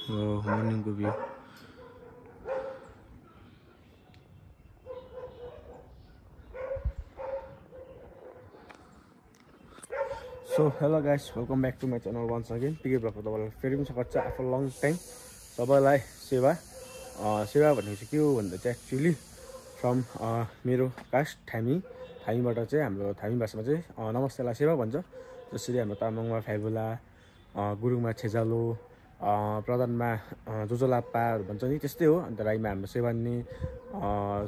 मर्निङको view so hello guys welcome back to my channel once again PK ब्लगको तपाईँलाई फेरि पनि स्वागत छ आफ्टर लङ टाइम तपाईँलाई सेवा सेवा भनेको चाहिँ के हो भन्दा चाहिँ एक्चुअली फ्रम मेरो कास्ट थामीबाट चाहिँ हाम्रो थामी भाषामा चाहिँ नमस्तेलाई सेवा भन्छ जसरी हाम्रो तामाङमा फ्याबुला गुरुङमा छेजालो प्रधानमा जोजोलाप्पाहरू भन्छ नि त्यस्तै हो अन्त राईमा हाम्रो सेवान्ने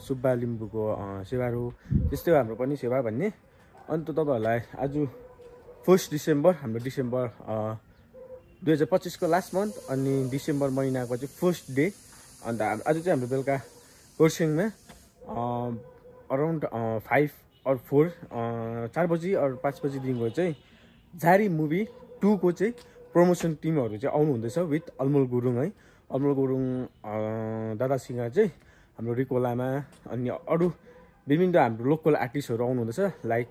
सुब्बा लिम्बूको सेवारो त्यस्तै हो हाम्रो पनि सेवा भन्ने अन्त तपाईँहरूलाई आज 1 डिसेम्बर हाम्रो डिसेम्बर 2025 को लास्ट मन्थ अनि डिसेम्बर महिनाको चाहिँ फर्स्ट डे अन्त आज चाहिँ हाम्रो बेलुका कोर्सिङमा अराउन्ड 5 और 4 बजी और 5 बजीदेखिको चाहिँ झारी मुभी 2 को चाहिँ प्रमोसन टिमहरू चाहिँ आउनु हुँदैछ विथ अल्मोल गुरुङ है अल्मोल गुरुङ दादासँग चाहिँ हाम्रो रिको लामा अनि अरू विभिन्न हाम्रो लोकल आर्टिस्टहरू आउनु हुँदैछ लाइक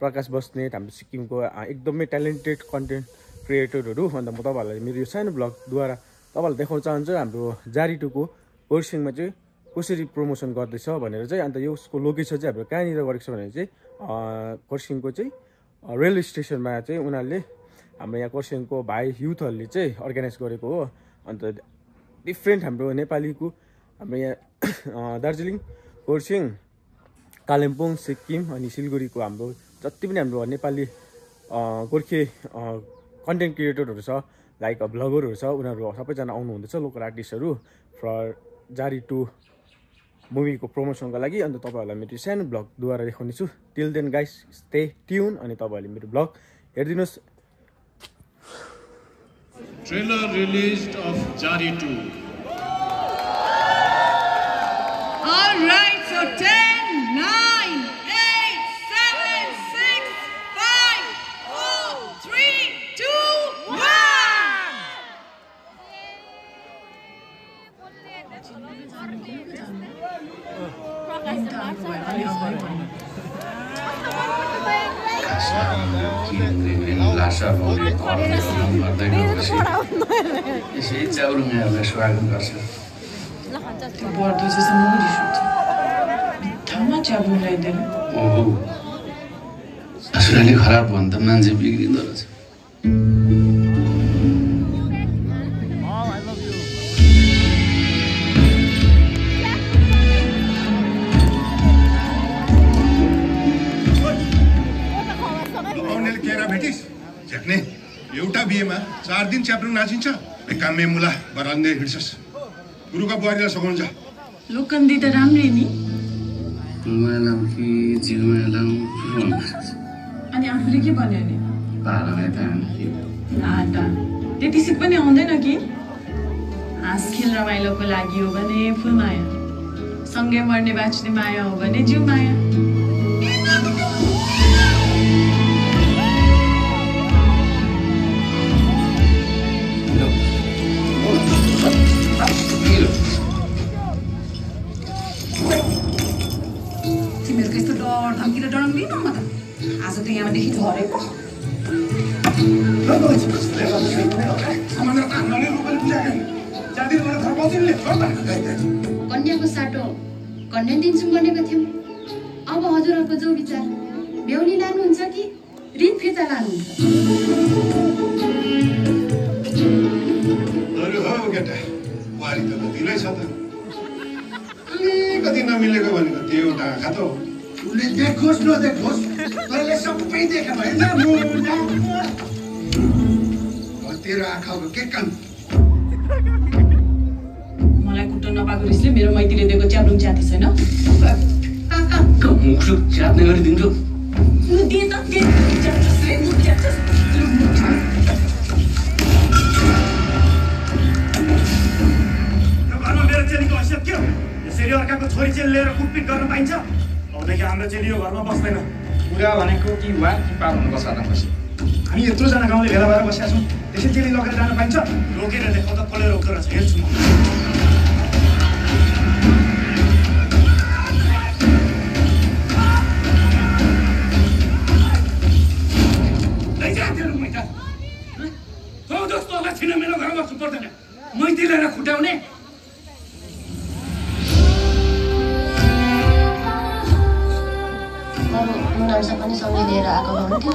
प्रकाश बस्नेत हाम्रो सिक्किमको एकदमै ट्यालेन्टेड कन्टेन्ट क्रिएटरहरू अन्त म तपाईँहरूलाई मेरो यो सानो ब्लगद्वारा तपाईँहरूलाई देखाउन चाहन्छु हाम्रो जारी 2 को कोर्सिङमा चाहिँ कसरी प्रमोसन गर्दैछ भनेर चाहिँ अन्त यसको लोकेसन चाहिँ हाम्रो कहाँनिर गरेको छ भने चाहिँ कोर्सिङको चाहिँ रेलवे स्टेसनमा चाहिँ उनीहरूले हाम्रो यहाँ कोर्सिङको भाइ युथहरूले चाहिँ अर्गनाइज गरेको हो अन्त डिफ्रेन्ट हाम्रो नेपालीको हाम्रो यहाँ दार्जिलिङ कोर्सिङ कालिम्पोङ सिक्किम अनि सिलगढीको हाम्रो जति पनि हाम्रो नेपाली गोर्खे कन्टेन्ट क्रिएटरहरू छ लाइक ब्लगरहरू छ उनीहरू सबैजना आउनु हुँदैछ लोकल आर्टिस्टहरू फर जारी 2 मुभीको प्रमोसनको लागि अन्त तपाईँहरूलाई मेरो सानो ब्लगद्वारा देखाउने छु till then guys stay tune अनि तपाईँहरूले मेरो ब्लग हेरिदिनुहोस् ट्रेलर रिलिज्ड अफ जारी 2 Alright, so 10, 9, 8, 7, 6, 5, 4, 3, 2, 1. यसै च्याउरुङहरूलाई स्वागत गर्छ त्यो बढ्दो जस्तो म रिस उठ्छ बित्थामा च्याब्नु ल्याइदिनु ओहो असुराले खराब भयो भने त मान्छे बिग्रिँदो रहेछ झ्याक्ने एउटा बिहेमा 4 दिन च्याप्नु नाचिन्छ कामे मुला बराल्ने हिँड्छस् गुरुका बुहारीलाई सघाउन्छ लोकन्दी त राम्रै नि मैलाम कि जिउमालाम अनि आफूले के भन्यो नि पालालाई त त्यति सिक पनि आउँदैन कि हाँस खेल रमाइलोको लागि हो भने फुल माया सँगै मर्ने बाँच्ने माया हो भने जिउ माया तिमीहरूको यस्तो डर धम्की र डराउनु लिन म त आज त यहाँदेखि झरेको कन्याको साटो कन्या दिन्छु भनेको थियौँ अब हजुरहरूको जो विचार बेहुली लानुहुन्छ कि ऋण फिर्ता लानुहुन्छ बुहारी त दिलै छ त कति नमिलेको भनेको त्यो एउटा आँखा त हो उसले देखोस् नदेखोस् तैँले सबै देख्यो होइन तेरो आँखाको के काम मलाई कुट्न नपाएको रिसले मेरो मैतीले दिएको च्याब्रुङ च्याति छैन मुख च्याप्ने गरिदिन्छु दे त दे च्याप्छस् रे मुख च्याप्छस् मेरो चेलीको हैसियत के हो यसरी अर्काको छोरी चेली लिएर कुटपिट गर्न पाइन्छ अबदेखि हाम्रो चेली यो घरमा बस्दैन कुरा भनेको कि वा कि पार हुनुपर्छ आदमपछि हामी यत्रोजना गाउँले भेला भएर बसेका छौँ त्यसै चेली लगेर जान पाइन्छ रोकेर देखाउ त कसले रोक्दो रहेछ हेर्छु म लैजा त्यो रुममा त तँ जस्तोलाई छिन मेरो घरमा बस्नु पर्दैन मैती लिएर खुट्याउने मुनामसा पनि सँगै लिएर आएको हुन्थ्यो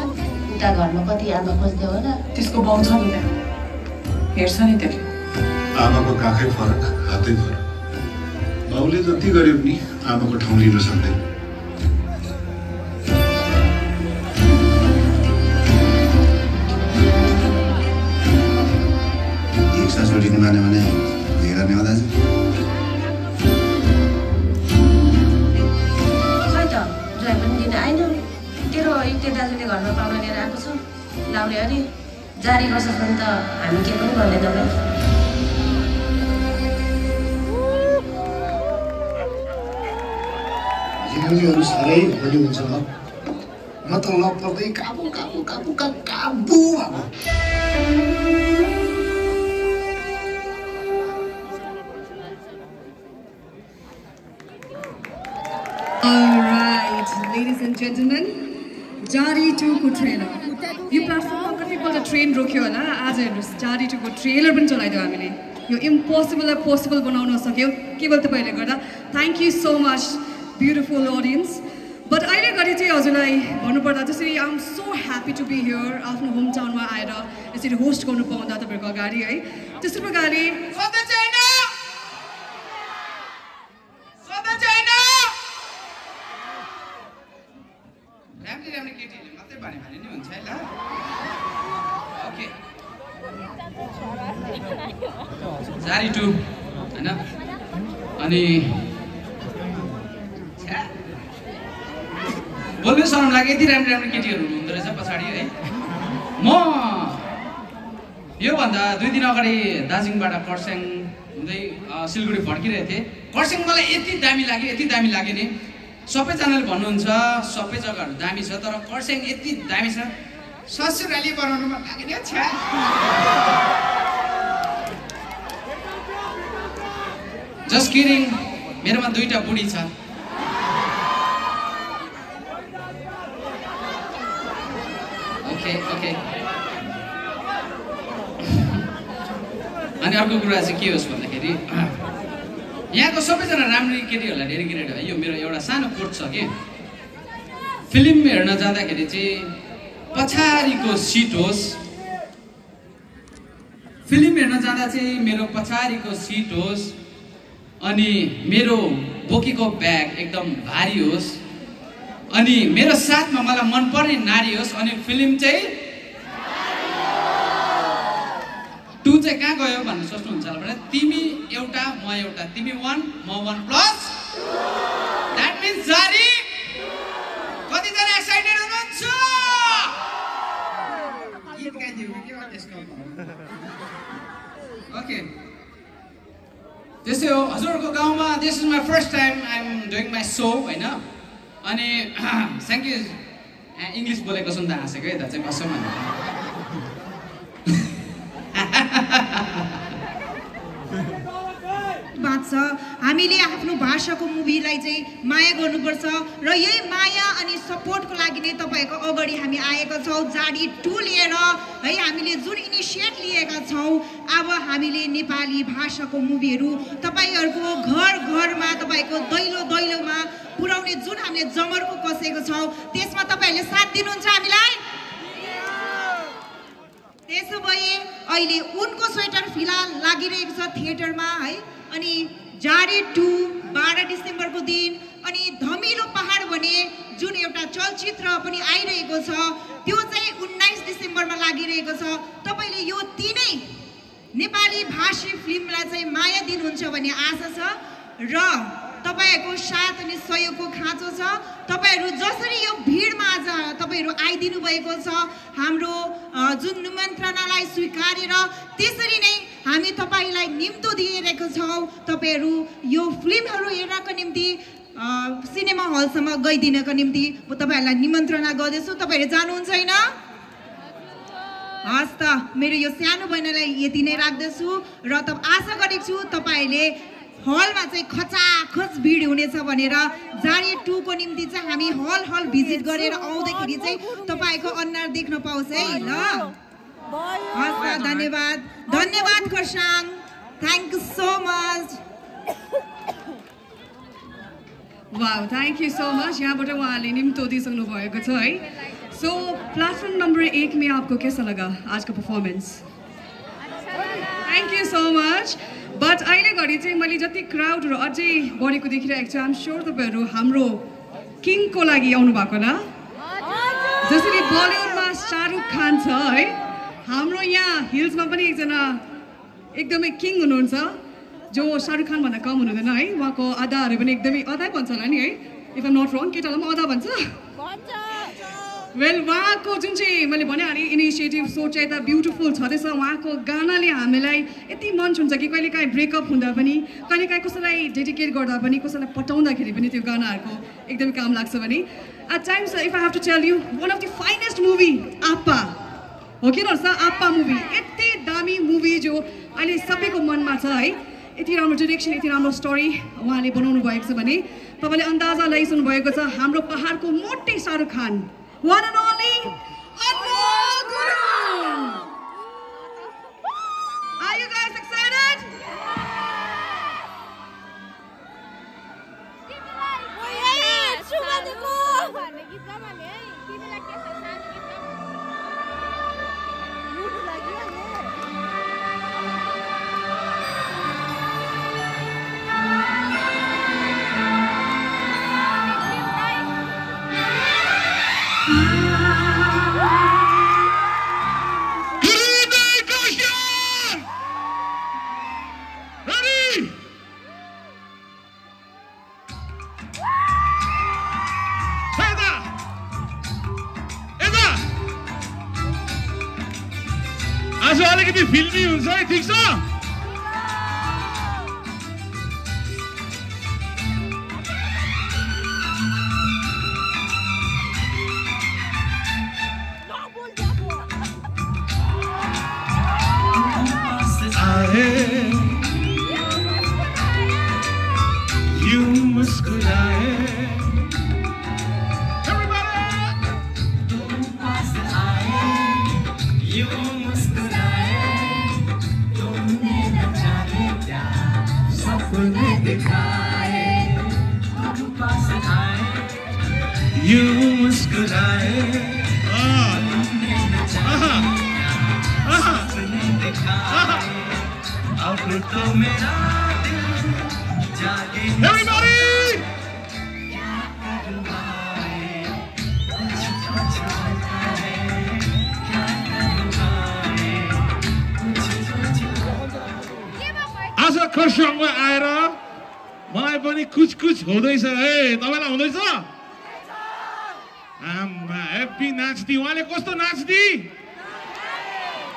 उता घरमा कति आमा खोज्दै होला त्यसको बाउ छ नि त्यहाँ हेर्छ नि त्यसले आमाको काखै फरक हातै फरक बाउले जति गरे पनि आमाको ठाउँ लिन सक्दैन एक सासुरीले माने भने धेरै गर्ने हो दाजु खै त ड्राइभ पनि दिन आएन तेरो त्यो दाजुले घरमा पाउन लिएर आएको छ लाउले अरे जारी गर्छ भने त हामी के पनि गर्दैनौँ जिन्दगीहरू साह्रै बढी हुन्छ ल म त लप पर्दै काबु काबु काबु काबु भएको Alright, ladies and gentlemen, Jari 2 को ट्रेलर यो प्लेटफर्ममा कतिपल्ट ट्रेन रोक्यो होला आज हेर्नुहोस् Jari 2 को ट्रेलर पनि चलाइदियो हामीले यो इम्पोसिबललाई पोसिबल बनाउन सक्यो केवल तपाईँले गर्दा thank you so much beautiful audience but अहिले घरि चाहिँ हजुरलाई भन्नुपर्दा त्यसरी I am so happy to be here आफ्नो होम टाउनमा आएर यसरी होस्ट गर्नु पाउँदा तपाईँहरूको अगाडि है त्यस्तो प्रकारले राम्रो केटीहरूले मात्रै भने नि हुन्छ है ल ओके जारी 2 हैन अनि बोल्नु शरम लाग्यो यति राम्रो केटीहरू हुनुहुँदो रहेछ पछाडि है म योभन्दा 2 दिन अगाडि दार्जिलिङबाट खरसाङ हुँदै सिलगढी फर्किरहेको थिएँ खरसाङ मलाई यति दामी लाग्यो नि सबैजनाले भन्नुहुन्छ सबै जग्गाहरू दामी छ तर खरसाङ यति दामी छ ससुराली बनाउनु मन लाग्यो नि छ्या जस्ट किडिङ मेरोमा 2टा बुढी छ ओके अनि अर्को कुरा चाहिँ के होस् भन्दाखेरि यहाँको सबैजना राम्रो केटीहरूलाई डेडिकेटेड है यो मेरो एउटा सानो कोट छ कि फिल्म हेर्न जाँदाखेरि चाहिँ पछाडिको सिट होस् फिल्म हेर्न जाँदा चाहिँ मेरो पछाडिको सिट होस् अनि मेरो बोकेको ब्याग एकदम भारी होस् अनि मेरो साथमा मलाई मनपर्ने नारी होस् अनि फिल्म चाहिँ 2 चाहिँ कहाँ गयो भन्ने सोच्नुहुन्छ होला भने तिमी एउटा म एउटा तिमी 1 म 1 प्लस द्याट मिन्स जारी कतिजना एक्साइटेड हुनुहुन्छ गीत गाइदिनु के हो त्यसको ओके त्यसै हो हजुरहरूको गाउँमा this is my first time I am doing my show हैन अनि थ्याङ्क यू इङ्ग्लिस बोलेको सुन्दा हाँसेको है त चाहिँ कसम बात छ हामीले आफ्नो भाषाको मुभीलाई चाहिँ माया गर्नुपर्छ र यही माया अनि सपोर्टको लागि नै तपाईँहरूको अगाडि हामी आएका छौँ जारी 2 लिएर है हामीले जुन इनिसिएट लिएका छौँ अब हामीले नेपाली भाषाको मुभीहरू तपाईँहरूको घर घरमा तपाईँको दैलो दैलोमा पुर्याउने जुन हामीले जमर्को कसेको छौँ त्यसमा तपाईँहरूले साथ दिनुहुन्छ हामीलाई त्यसो भए अहिले उनको स्वेटर फिलहाल लागिरहेको छ थिएटरमा है अनि जारी 2 12 डिसेम्बरको दिन अनि धमिलो पहाड भने जुन एउटा चलचित्र पनि आइरहेको छ त्यो चाहिँ 19 डिसेम्बरमा लागिरहेको छ तपाईले यो तीनै नेपाली भाषी फिल्मलाई चाहिँ माया दिनुहुन्छ भन्ने आशा छ र तपाईहरुको साथ अनि सहयोगको खाँचो छ तपाईहरु जसरी यो भिडमा आज तपाईहरु आइदिनु भएको छ हाम्रो जुन निमन्त्रणालाई स्वीकारेर त्यसरी नै हामी तपाईलाई निम्तो दिइरहेको छौं तपाईहरु यो फिल्महरु हेर्नको निम्ति सिनेमा हलसम्म गइदिनको निम्ति म तपाईहरुलाई निमन्त्रणा गर्दैछु तपाईहरु जानुहुन्छ हैन हस् त मेरो यो सानो बहिनीलाई यति नै राख्दैछु र त आशा गरेको छु तपाईहरुले हलमा चाहिँ खचाखच भिड हुनेछ भनेर जारी 2 को निम्ति चाहिँ हामी हल हल भिजिट गरेर आउँदाखेरि चाहिँ तपाईको अनुहार देख्न पाउँछ है ल हस् त धन्यवाद धन्यवाद Kurseong Thank you so much. Wow, thank you so much. यहाँबाट उहाँले निम्तो दिइसक्नु भएको छ है. So प्लेटफर्म नम्बर 1 में आपको कैसा लगा आज का performance? Thank you so much. But अहिले घडी चाहिँ मैले जति क्राउडहरु अझै बढेको देखिरहेको छु. I'm sure तपाईहरु हाम्रो किङको लागि आउनु भएको होला. जसरी बलिउडमा शाहरुख खान छ है. हाम्रो यहाँ हिल्समा पनि एकजना एकदमै किङ हुनुहुन्छ जो शाहरुख खान भन्दा कम हुनुहुँदैन है. उहाँको आधाहरू पनि एकदमै आधा भन्छ होला नि है. इफ आइम नट रङ केटालाई पनि आधा भन्छ. वेल उहाँको जुन चाहिँ मैले भनिहालेँ इनिसिएटिभ सोच यता ब्युटिफुल छँदैछ. उहाँको गानाले हामीलाई यति मन छुन्छ कि कहिलेकाहीँ ब्रेकअप हुँदा पनि कहिलेकाहीँ कसैलाई डेडिकेट गर्दा पनि कसैलाई पटाउँदाखेरि पनि त्यो गानाहरूको एकदमै काम लाग्छ भने at times if I have to tell you one of the finest movie Appa हो कि न आप्पा मुभी यति दामी मुभी जो अहिले सबैको मनमा छ है. यति राम्रो डिरेक्सन यति राम्रो स्टोरी उहाँले बनाउनु भएको छ भने तपाईँले अन्दाजा लगाइसक्नु भएको छ हाम्रो पहाडको मोटे Shahrukh Khan one and only Anmol Gurung. Are you guys excited? आज अलिकति फिल्मी हुन्छ है ठीक छ आज खरसाङमा आएर मलाई पनि कुछ हुँदैछ है तपाईलाई हुँदैछ आम्मा हेप्पी नाच्दी उहाँले कस्तो नाच्दी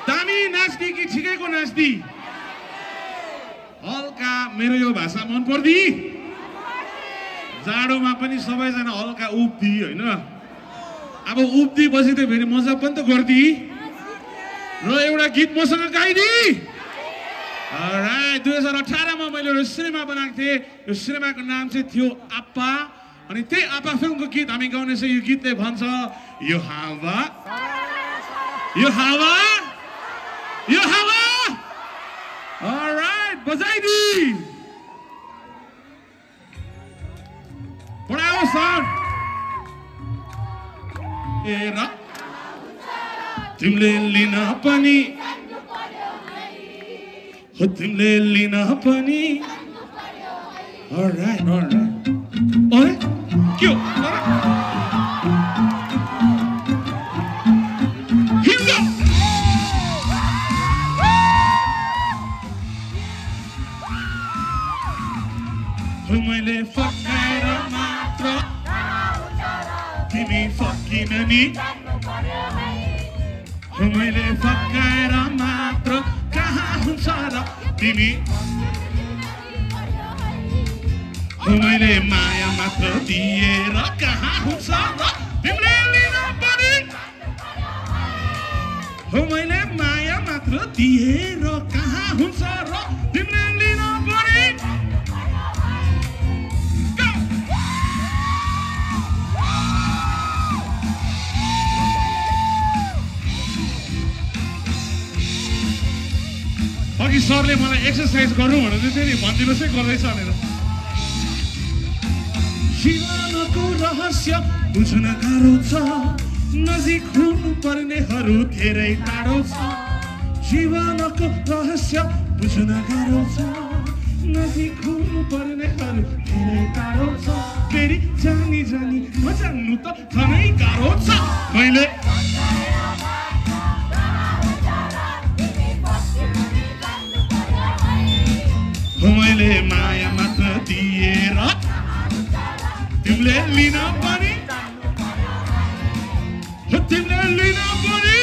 दामी नाच्दी कि ठिकैको नाच्दी हल्का मेरो यो भाषा मन पर्दी जाडोमा पनि सबैजना हल्का उब्दी हैन अब उब्दी पछि त फेरि मजा पनि त गर्दी र एउटा गीत मसँग गाइदी Alright, 2018 मा मैले एउटा सिनेमा बनाएको थिएँ यो सिनेमाको नाम चाहिँ थियो आप्पा अनि त्यही आप्पा फिल्मको गीत हामी गाउने चाहिँ यो गीतले भन्छ यो हावा Alright, बजाइदी बढाओ साउन्ड एरा तिमीले लिन पनि हो तिमीले लिन पनि Alright ओए के हो मैले फकाएर मात्र तिमी फकिन नि मैले फकाएर मात्र कहाँ हुन्छ र तिमी मैले माया मात्र दिएर कहाँ हुन्छ र तिमीले लिन पनि मैले माया मात्र दिएर कहाँ हुन्छ र तिमीले लिन पनि अघि सरले मलाई एक्सर्साइज गर्नु भन्नु थियो नि भनिदिनुहोस् है गर्दैछ भनेर जीवनको रहस्य बुझ्न गाह्रो छ नजिक हुनु पर्नेहरू धेरै टाढो छ जीवनको रहस्य बुझ्न गाह्रो छ नजिक हुनु पर्नेहरू धेरै टाढो छ फेरि जानी जानी नजान्नु त झनै गाह्रो छ मैले माया मात्र दिएर तिमीले लिन पनि तिमीले लिन पनि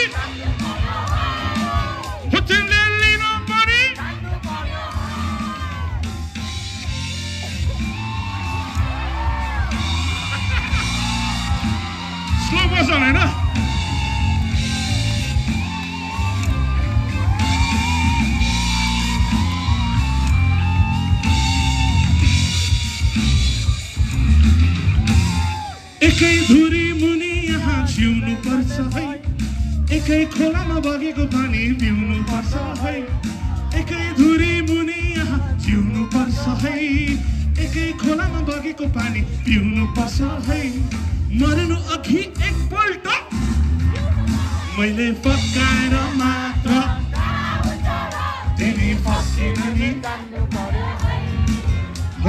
तिमीले लिन पनि स्लो मोसन होइन एकै धुरी मुनि यहाँ जिउनु पर्छ है एकै खोलामा बगेको पानी पिउनु पर्छ है एकै धुरी मुनि यहाँ जिउनु पर्छ है एकै खोलामा बगेको पानी पिउनु पर्छ है मर्नु अघि एकपल्ट मैले पकाएर मात्र तिमी फसिन नि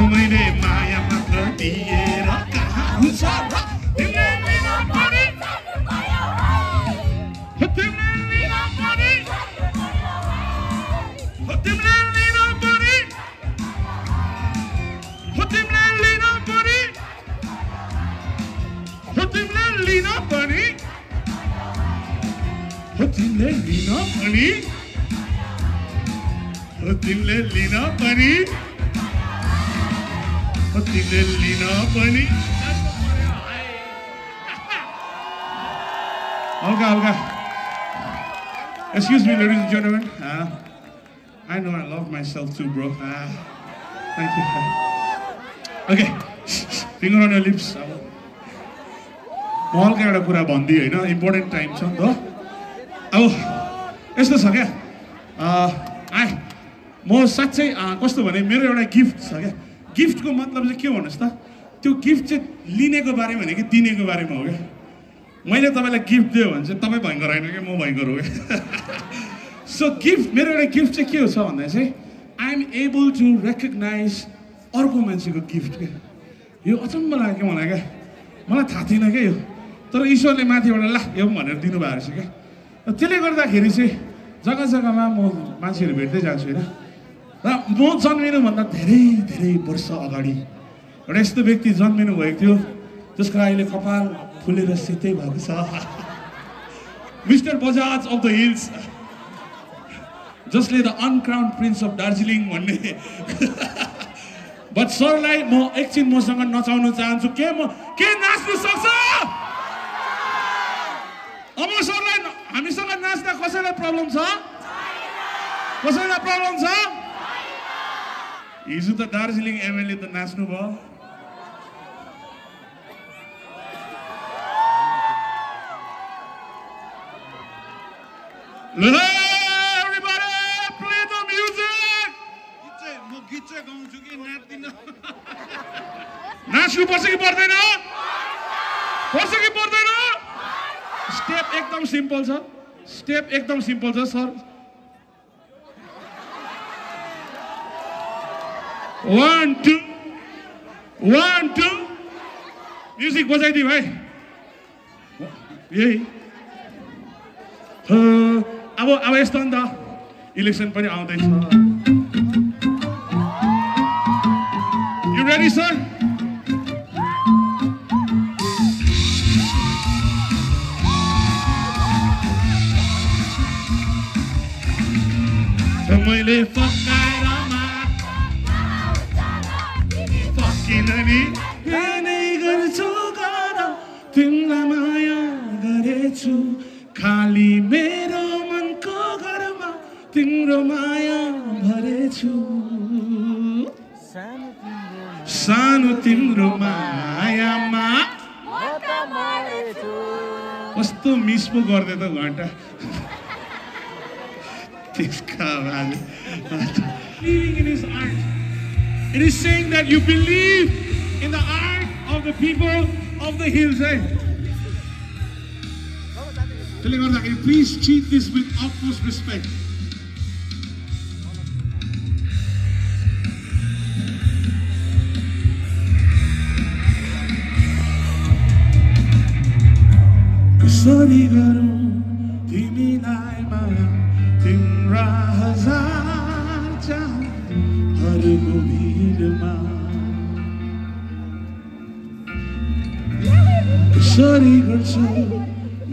मैले माया मात्र दिएर कहाँ हुन्छ तिमीले लिन पनि तिमीले लिन पनि तिमीले लिन पनि तिमीले लिन पनि तिमीले लिन पनि तिमीले लिन पनि तिमीले लिन पनि तिमीले लिन पनि हल्का excuse me ladies and gentlemen I know I love myself too bro thank you okay finger on your lips म हल्का एउटा कुरा भन्दिएँ होइन इम्पोर्टेन्ट टाइम छ नि त अब यस्तो छ क्या म साँच्चै कस्तो भने मेरो एउटा गिफ्ट छ क्या गिफ्टको मतलब चाहिँ के भन्नुहोस् त त्यो गिफ्ट चाहिँ लिनेको बारेमा होइन कि दिनेको बारेमा हो क्या मैले तपाईँलाई गिफ्ट दियो भने चाहिँ तपाईँ भयङ्कर होइन क्या म भयङ्कर हो क्या सो गिफ्ट मेरो एउटा गिफ्ट चाहिँ के हो छ भन्दा चाहिँ I am able to recognize अर्को मान्छेको गिफ्ट क्या यो अचम्म लाग्यो क्या मलाई क्या मलाई थाहा थिएन क्या यो तर ईश्वरले माथिबाट ला यो भनेर दिनुभएको रहेछ क्या त्यसले गर्दाखेरि चाहिँ जग्गा जग्गामा म मान्छेहरू भेट्दै जान्छु होइन र म जन्मिनुभन्दा धेरै धेरै वर्ष अगाडि एउटा यस्तो व्यक्ति जन्मिनु भएको थियो जसको अहिले कपाल फुलेर सेतै भएको छ mister Bajaj of the hills जसले द अनक्राउन्ड प्रिन्स अफ दार्जिलिङ भन्ने बट सरलाई म एकछिन मसँग नचाउन चाहन्छु के नाच्नु सक्छ अब सरलाई हामीसँग नाच्दा कसैलाई प्रब्लम छ कसैलाई प्रब्लम छ हिजो त दार्जिलिङ एमएलए त नाच्नु भयो everybody play the music म गीत चाहिँ गाउँछु कि नाच्दिन नाच्नु पर्छ कि पर्दैन स्टेप एकदम सिम्पल छ सर 1 2 म्युजिक बजाइदियो भाइ यही अब यस्तो नि त इलेक्सन पनि आउँदैछ You ready, sir? मैले फकाएर फकिननी नै गर्छु गर तिमीलाई माया गरेछु खाली मेरो मनको घरमा तिम्रो माया भरेछु सानो तिम्रो मायामा कस्तो मिस पो गर्दै त घन्टा Believing in his art. It is saying that you believe in the art of the people of the hills. Please treat this with utmost respect. कसरी गरौँ तिमीलाई माया तिम्रा हजार चाहहरूको भिडमा कसरी गर्छौ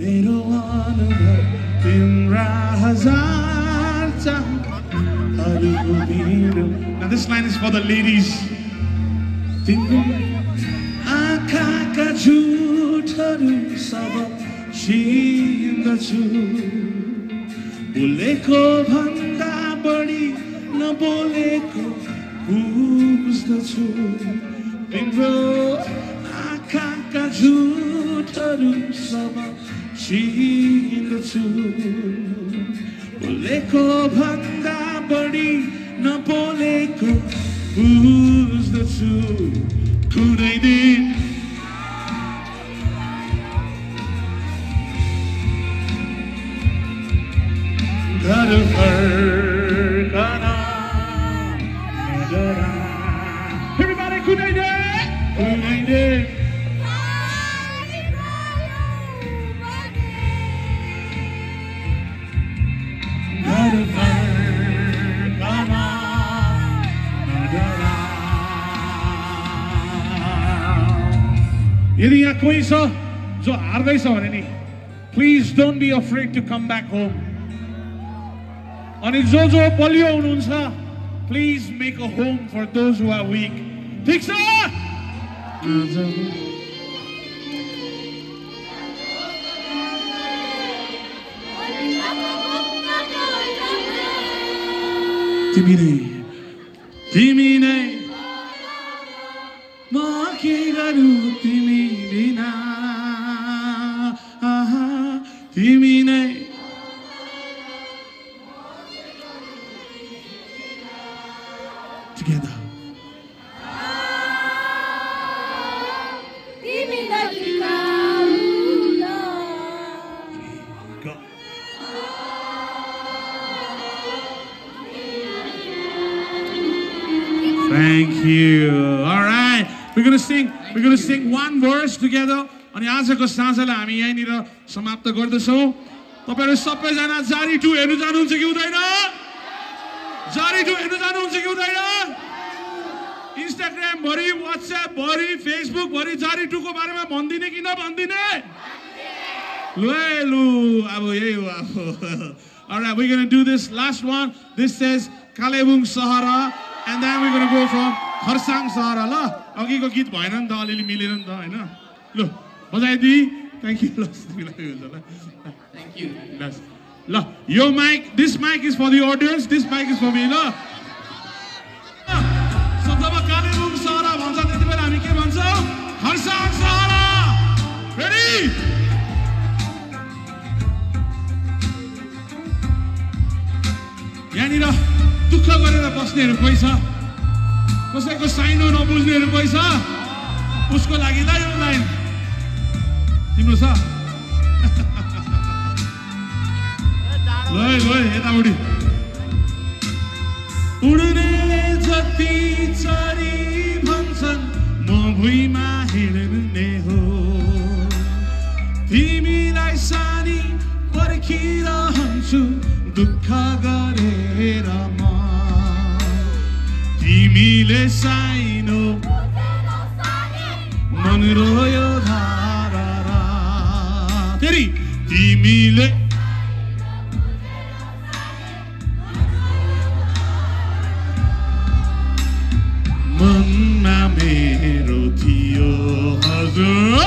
मेरो अनुभव तिम्रा हजार चाहहरूको भिडमा. Now this line is for the ladies. तिम्रो आँखाका झुटहरू सब छिन्दछु बोलेको भन्दा बढी नबोलेको बुझ्दछु तिम्रो आँखाका झुटहरू सब छिन्दछु बोलेको भन्दा बढी नबोलेको बुझ्दछु कुनै दिन घर फर्कन नडरा. Everybody, कुनै दिन घर फर्कन नडरा. यदि यहाँ कोही छ जो हार्दैछ भने नि please don't be afraid to come back home. अनि जो बलियो हुनुहुन्छ please make a home for those who are weak. ठीक छ? तिमी नै म के गरौँ तिमी बिना तिमी नै together. Go. Thank you. All right. We're going to sing one verse together. अनि आजको साँझलाई हामी यहीँनिर समाप्त गर्दछौँ. तपाईहरु सबैजना जारी टु हेर्नु जानुहुन्छ कि हुँदैन? जारी टु हेर्नु जानुहुन्छ कि हुँदैन? इन्स्टाग्राम भरि, व्हाट्सएप भरि, फेसबुक भरि जारी टु को बारेमा भन्दिने कि नभन्दिने? लु अब यही हो अब. All right, we're going to do this last one. This says Kalebung Sahara, and then we're going to go from Kharsang Sahara. ल अघिको गीत भएन नि त, अलिअलि मिलेन नि त हैन? ल बजाइदी. Thank you. Thank you. ल यो mic, this mic is for the audience, this mic is for me. ल so जब कालेबुङ सहरा भन्छ त्यतिबेला हामी के भन्छौँ? खरसाङ सहरा. Ready? यहाँनिर दुःख गरेर बस्नेहरू कोही छ? कसैको साइनो नबुझ्नेहरू कोही छ? उसको लागि ल यो लाइन तिम्रो छ? ल यताउडी. उड्ने जति चरी भन्छन् म भुइँमा हिँड्ने हो, तिमीलाई सानी पर्खिरहन्छु दुःख गरेर म, तिमीले साइनो मन रोयो धारा फेरि तिमीले मनमा मेरो थियो हजुर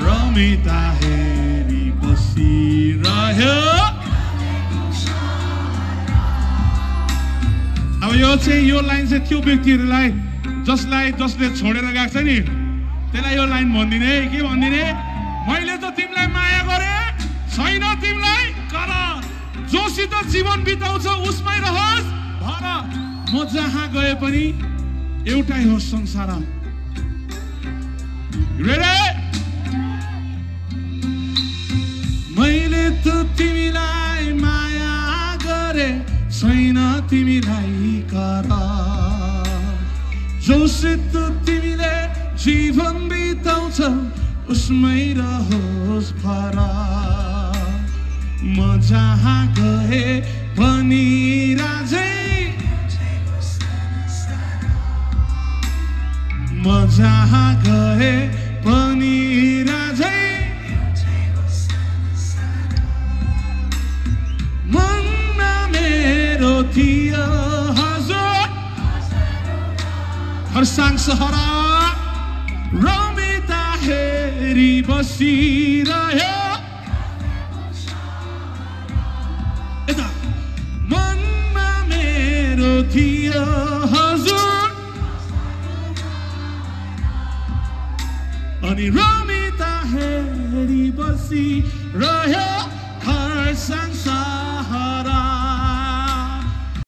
रमिता हेरी बसिरह्यो. अब यो लाइन चाहिँ त्यो व्यक्तिहरूलाई जसले छोडेर गएको छ नि त्यसलाई यो लाइन भनिदिने. के भनिदिने? मैले त तिमीलाई माया गरे छैन तिमीलाई कर जोसित जीवन बिताउँछ उसमै रहोस् भर म जहाँ गए पनि एउटै हो संसार मैले त तिमीलाई माया गरे छैन तिमीलाई कर जोसित तिमीले जीवन बिताउँछ उसमै रहोस् भर म जहाँ गए पनि राजै म जहाँ गए पनि राजै मनमा मेरो थियो हजुर खरसाङ सहर रमिता हेरी बसिरह्यो यता मनमा मेरो थियो हजुर अनि रमिता हेरी बसिरह्यो